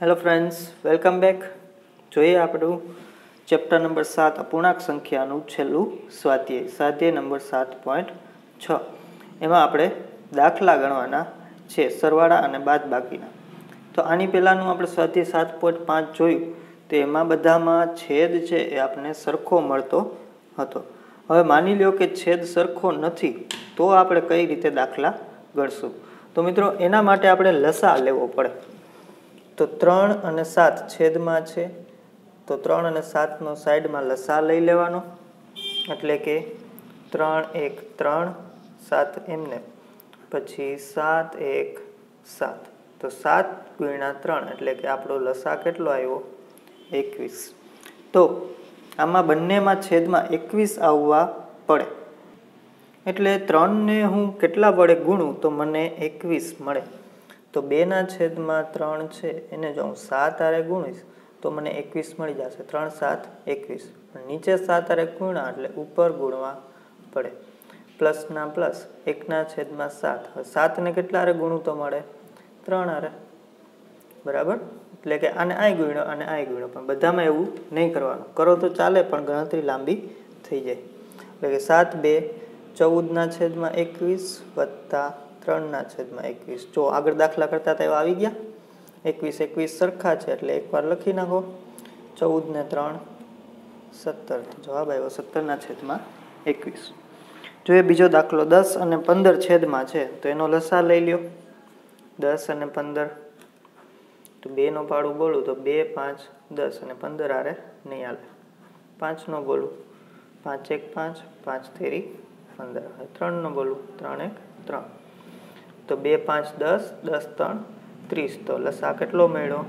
Hello friends, welcome back. જોઈએ આપણું chapter number 7 અપૂર્ણાંક સંખ્યાનું છેલ્લું સ્વાધ્યાય નંબર 7.6. એમાં આપણે દાખલા ગણવાના છે, સરવાળા અને બાદબાકીના. તો આની પહેલાંનું આપણે સ્વાધ્યાય 7.5 જોયું, તો એમાં બધામાં છેદ છે એ આપણને સરખો મળતો હતો. હવે માની લ્યો કે છેદ સરખો નથી, તો આપણે કઈ રીતે દાખલા ગણશું? તો મિત્રો, એના માટે આપણે લસા લેવો પડે. તો 3 અને 7 છેદમાં છે, તો 3 અને 7નો સાઈડમાં લસા લઈ લેવાનો, એટલે કે 3 1 3 7 એમને, પછી 7 1 7, તો 7 ગુણ્યા 3 એટલે કે આપણો લસા કેટલો આવ્યો? 21. તો આમાં બંનેમાં છેદમાં 21 આવવા પડે, એટલે 3ને હું કેટલા વડે ગુણું તો મને 21 મળે. તો 2 છેદમાં 3 છે એને જો હું 7 હારે ગુણીશ તો મને 21 મળી જશે. 3 7 21. નીચે 7 હારે ગુણ્યા એટલે ઉપર ગુણવા પડે. પ્લસના પ્લસ 1 છેદમાં 7. હવે 7ને કેટલા હારે ગુણું તો મળે? 3 હારે. બરાબર? એટલે કે આને આય ગુણ્યો અને આય ગુણ્યો, પણ બધામાં એવું નહીં કરવાનું. કરો તો ચાલે, પણ ગણતરી લાંબી થઈ જાય. એટલે કે 7 2 14 છેદમાં 21 વત્તા 3 છેદમાં 21. જો આગળ દાખલા કરતા હતા એવા આવી ગયા. 21 21 સરખા છે એટલે એકવાર લખી નાખો. 14 ને 3 17. જવાબ આવ્યો 17 છેદમાં 21. જોઈએ બીજો દાખલો. 10 અને 15 છેદમાં છે, તો એનો લસા લઈ લ્યો. 10 અને 15, તો 2 નો પાડું બોલું તો 2 5 10 અને 15 હારે નહીં હાલે. 5 નો બોલું 5 1 5 5 3 15. 3 નો બોલું 3 1 3, તો 2 5 10 10 3 30. તો લસા કેટલો મળ્યો?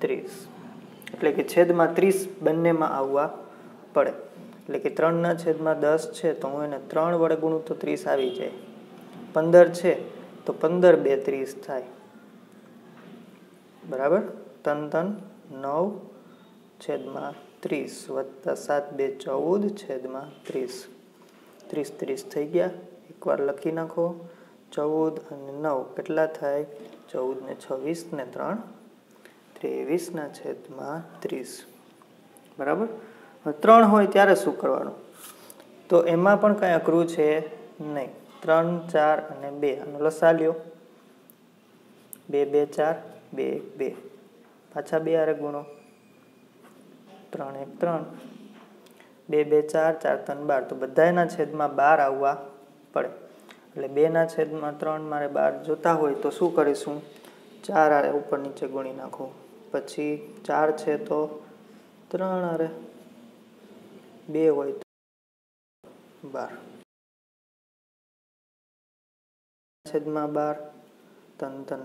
30. એટલે કે છેદમાં 30 બંનેમાં આવવા પડે. એટલે કે 3 છેદમાં 10 છે, તો હું એને 3 વડે ગુણું તો 30 આવી જાય. 15 છે તો 15 2 30 થાય. બરાબર? 3 3 9 છેદમાં 30 વત્તા 7 2 14 છેદમાં 30. 30 30 થઈ ગયા. એકવાર લખી નાખો. 14 અને 9 કેટલા થાય? 14 ને 26 ને 3 23 છેદમાં 30. બરાબર? 3 હોય ત્યારે શું કરવાનું? તો એમાં પણ કાંઈ અઘરું છે નહીં. 3 4 અને 2 આનો લસા લ્યો. 2 2 4 2 1 2, પાછા 2 હારે ગુણો. 3 1 3, 2 2 4 4 3 12. તો બધાના છેદમાં 12 આવવા પડે. એટલે 2 છેદમાં 3 મારે 12 જોતા હોય તો શું કરીશું? 4 હારે ઉપર નીચે ગુણી નાખો. પછી 4 છે તો 3 હારે, 2 હોય તો 12 છેદમાં 12, 3 3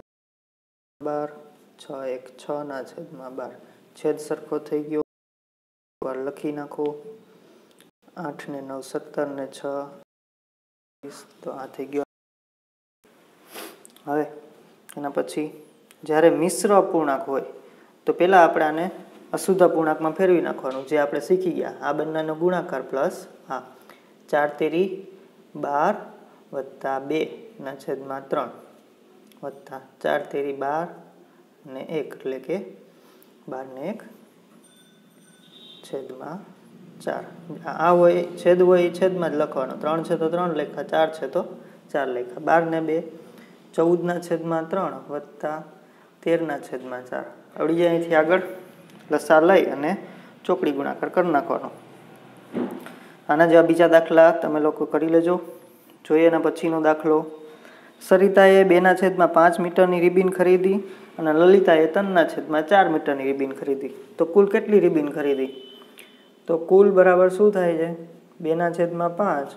12, 6 1 6 છેદમાં 12. છેદ સરખો થઈ ગયો. વાર લખી નાખો. 8 ને 9 17 ને 6, તો આ થઈ ગયો. હવે એના પછી જ્યારે મિશ્ર અપૂર્ણાંક હોય તો પહેલાં આપણે આને અશુદ્ધ અપૂર્ણાંકમાં ફેરવી નાખવાનું, જે આપણે શીખી ગયા. આ બંનેનો ગુણાકાર પ્લસ 4 તેરી 12 વત્તા 2 છેદમાં 3 વત્તા 4 તેરી 12 ને 1, એટલે કે 12 ને 1 છેદમાં 4. આ હોય છેદ હોય એ છેદમાં જ લખવાનો. 3 છે તો 3 લખ્યા, 4 છે તો 4 લખ્યા. 12 ને 2 14 છેદમાં 3 વત્તા 13 છેદમાં 4. આવડી જાય. અહીંથી આગળ લસા લઈ અને ચોકડી ગુણાકાર કરી નાખવાનો. આના જેવા બીજા દાખલા તમે લોકો કરી લેજો. જોઈએ એના પછીનો દાખલો. સરિતાએ 2/5 મીટરની રિબીન ખરીદી અને લલિતાએ 3/4 મીટરની રિબીન ખરીદી. તો કુલ કેટલી રિબીન ખરીદી? તો કુલ બરાબર શું થાય છે? 2/5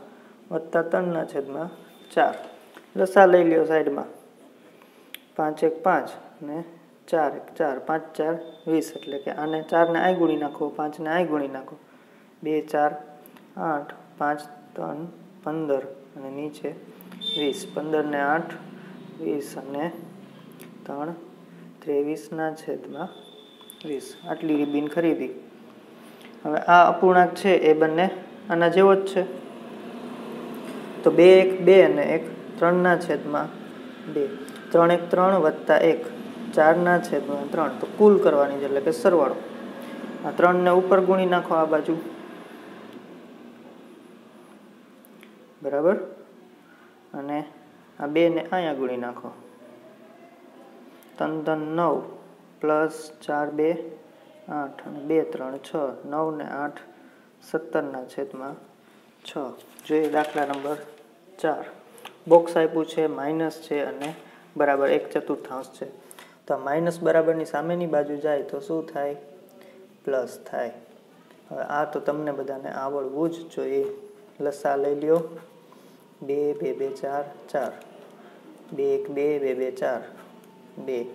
વત્તા 3/4. લસા લઈ લ્યો સાઈડમાં. 5 1 5 ને 4 1 4, 5 4 20. એટલે કે આને 4 ને આય ગુણી નાખો, 5 ને આય ગુણી નાખો. 2 4 8, 5 3 15 અને નીચે 20. 15 ને 8 20 અને 3 23 છેદમાં 20. આટલી રિબીન ખરીદી. હવે આ અપૂર્ણાંક છે એ બંને આના જેવો જ છે. તો 2 1 2 અને 1 3 છેદમાં 2. 3 1 3 વત્તા 1 4/3 તો કુલ કરવાની છે એટલે કે સરવાળો. આ 3 ને ઉપર ગુણી નાખો આ બાજુ, બરાબર, અને આ 2 ને અહીંયા ગુણી નાખો. 3 3 9 પ્લસ 4 2 8 અને 2 3 6 9 ને 8 17/6. જોઈએ દાખલા નંબર 4. બોક્સ આપ્યું છે, માઇનસ છે અને બરાબર 1/4 છે. તો માઇનસ બરાબરની સામેની બાજુ જાય તો શું થાય? પ્લસ થાય. હવે આ તો તમને બધાને આવડવું જ જોઈએ. લસા લઈ લ્યો. 2 2 2 4 4 2 1 2 2 2 4 2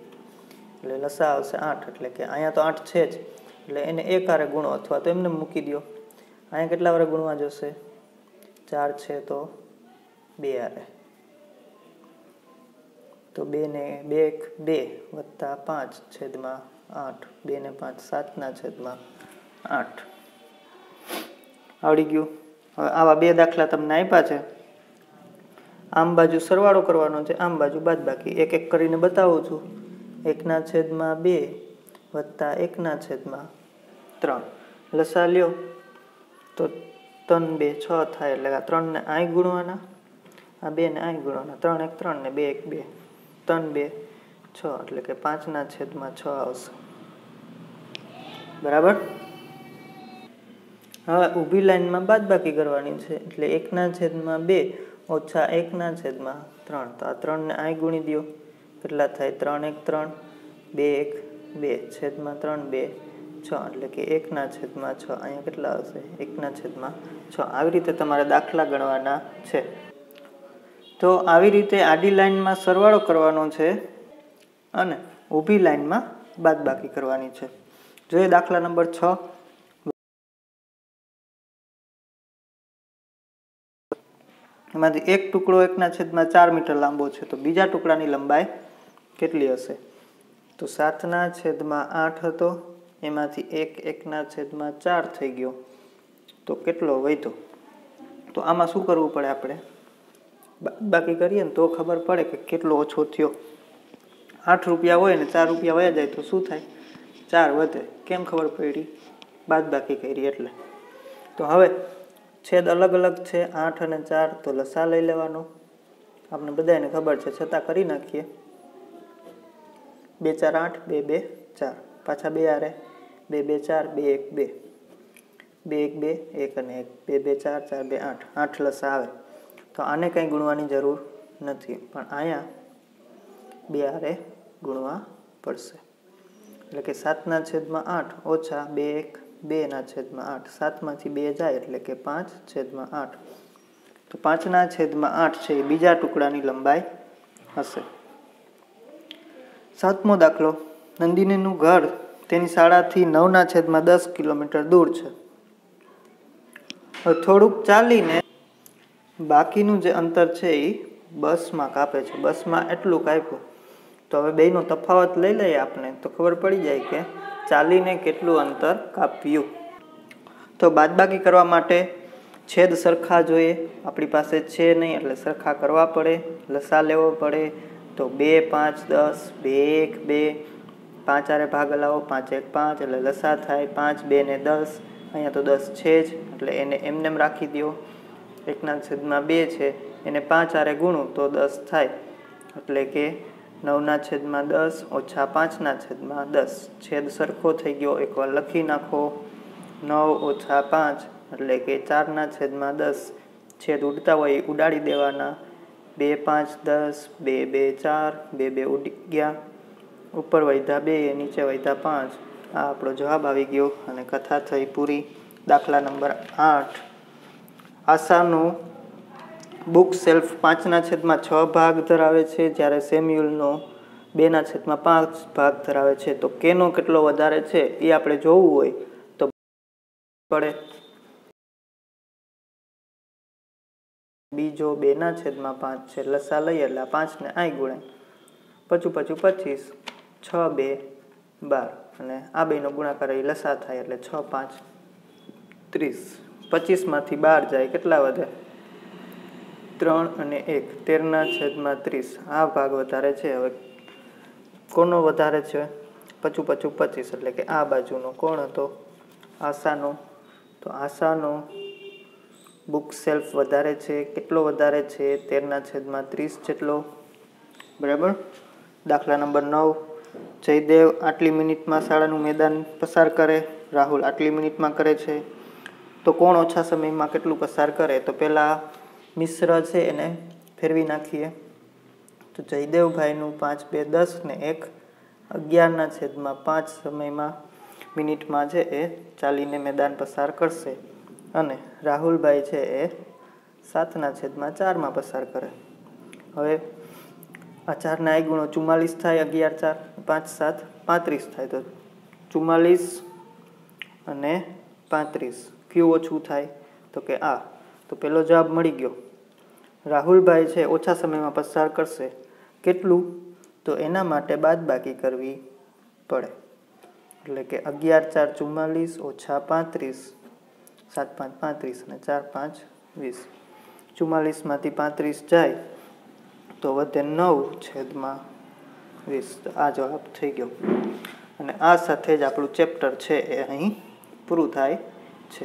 એટલે લસા આવશે 8. એટલે કે અહીંયા તો 8 છે જ, એટલે એને એક હારે ગુણો અથવા તો એમને મૂકી દો. અહીંયા કેટલા વારે ગુણવા જશે? 4 છે તો 2 હારે, તો 2 ને 2 1 2 વત્તા 5/8 2 ને 5 7/8. આવડી ગયું. હવે આવા 2 દાખલા તમને આપ્યા છે. આમ બાજુ સરવાળો કરવાનો છે, આમ બાજુ બાદબાકી. એક એક કરીને બતાવું છું. 1/2 વત્તા 1/3. લસા લ્યો તો 3 2 6 થાય, એટલે આ 3 ને અહીં ગુણવાના, આ 2 ને અહીં ગુણવાના. 3 1 3 ને 2 1 2 3 2 6 એટલે કે 5/6 આવશે, બરાબર. હવે ઊભી લાઈનમાં બાદબાકી કરવાની છે, એટલે 1/2 ઓછા 1/3. તો આ 3 ને અહીં ગુણી દો, કેટલા થાય? 3 1 3 2 1 2 છેદમાં 3 2 6 એટલે કે 1/6. અહીંયા કેટલા આવશે? 1/6. આવી રીતે તમારે દાખલા ગણવાના છે. તો આવી રીતે આડી લાઈનમાં સરવાળો કરવાનો છે અને ઊભી લાઈનમાં બાદબાકી કરવાની છે. જોઈએ દાખલા નંબર 6. એમાંથી એક ટુકડો 1/4 મીટર લાંબો છે, તો બીજા ટુકડાની લંબાઈ કેટલી હશે? તો 7/8 હતો, એમાંથી 1/4 થઈ ગયો, તો કેટલો વધ્યો? તો આમાં શું કરવું પડે? આપણે બાકી કરીએ ને તો ખબર પડે કે કેટલો ઓછો થયો. 8 રૂપિયા હોય ને 4 રૂપિયા વયા જાય તો શું થાય? 4 વધે. કેમ ખબર પડી? બાદબાકી કરી એટલે. તો હવે છેદ અલગ અલગ છે, 8 અને 4, તો લસા લઈ લેવાનો. આપણે બધાને ખબર છે, છતાં કરી નાખીએ. 2 4 8 2 2 4 પાછા 2 હારે 2 2 4 2 1 2 2 1 2 1 અને 1 2 2 4 4 2 8 8 લસા આવે. તો આને કંઈ ગુણવાની જરૂર નથી, પણ અહીંયા 2 હારે ગુણવા પડશે. એટલે કે 7/8 ઓછા 2 1 2/8. 7 માંથી 2 જાય એટલે કે 5/8. તો 5/8 છે એ બીજા ટુકડાની લંબાઈ હશે. 7મો દાખલો. નંદિનીનું ઘર તેની શાળાથી 9/10 કિલોમીટર દૂર છે. હવે થોડુંક ચાલીને બાકીનું જે અંતર છે એ બસમાં કાપે છે. બસમાં એટલું કાપ્યું, તો હવે બેયનો તફાવત લઈ લઈએ આપણે, તો ખબર પડી જાય કે ચાલીને કેટલું અંતર કાપ્યું. તો બાદબાકી કરવા માટે છેદ સરખા જોઈએ. આપણી પાસે છે નહીં એટલે સરખા કરવા પડે, લસા લેવો પડે. તો 2 5 10 2 1 2 5 હારે ભાગ હલાવો, 5 1 5 એટલે લસા થાય 5 2 ને 10. અહીંયા તો 10 છે જ એટલે એને એમનેમ રાખી દો. 1/2 છે એને 5 હારે ગુણું તો 10 થાય, એટલે કે 9/10 ઓછા 5/10. છેદ સરખો થઈ ગયો, એકવાર લખી નાખો. 9 ઓછા 5 એટલે કે 4/10. છેદ ઉડતા હોય એ ઉડાડી દેવાના. 2 5 10 2 2 4 2 2 ઉડી ગયા. ઉપર વધ્યા 2, નીચે વધ્યા 5. આ આપણો જવાબ આવી ગયો અને કથા થઈ પૂરી. દાખલા નંબર 8. આશાનું બુક સેલ્ફ 5/6 ભાગ ધરાવે છે, જ્યારે સેમ્યુઅલનો 2/5 ભાગ ધરાવે છે. તો કેનો કેટલો વધારે છે એ આપણે જોવું હોય તો પડે. બીજો 2/5 છે, લસા લઈએ એટલે 5 ને અહીં ગુણાય, પચું 25 6 2 12 અને આ બેનો ગુણાકાર એ લસા થાય એટલે 6 5 30. 25માંથી 12 જાય, કેટલા વધે? 3 અને 1 13/30. આ ભાગ વધારે છે. હવે કોનો વધારે છે? 55 25 એટલે કે આ બાજુનો કોણ હતો? આશાનો. તો આશાનો બુક સેલ્ફ વધારે છે. કેટલો વધારે છે? 13/30 જેટલો. બરાબર. દાખલા નંબર 9, જયદેવ આટલી મિનિટમાં શાળાનું મેદાન પસાર કરે, રાહુલ આટલી મિનિટમાં કરે છે. તો કોણ ઓછા સમયમાં કેટલું પસાર કરે? તો પહેલાં મિશ્ર છે એને ફેરવી નાખીએ. તો જયદેવભાઈનું 5 2 10 ને 1 11/5 સમયમાં મિનિટમાં છે એ ચાલીને મેદાન પસાર કરશે. અને રાહુલભાઈ છે એ 7/4માં પસાર કરે. હવે આ 4 I ગુણો 44 થાય. 11 4 5 7 35 થાય. તો 44 અને 35 કયું ઓછું થાય? તો કે આ. તો પહેલો જવાબ મળી ગયો. રાહુલભાઈ છે ઓછા સમયમાં પસાર કરશે. કેટલું? તો એના માટે બાદબાકી કરવી પડે. એટલે કે 11 4 44 ઓછા 35, 7 5 35 અને 4 5 20. 44માંથી 35 જાય તો વધે 9/20. તો આ જવાબ થઈ ગયો. અને આ સાથે જ આપણું ચેપ્ટર છે એ અહીં પૂરું થાય છે.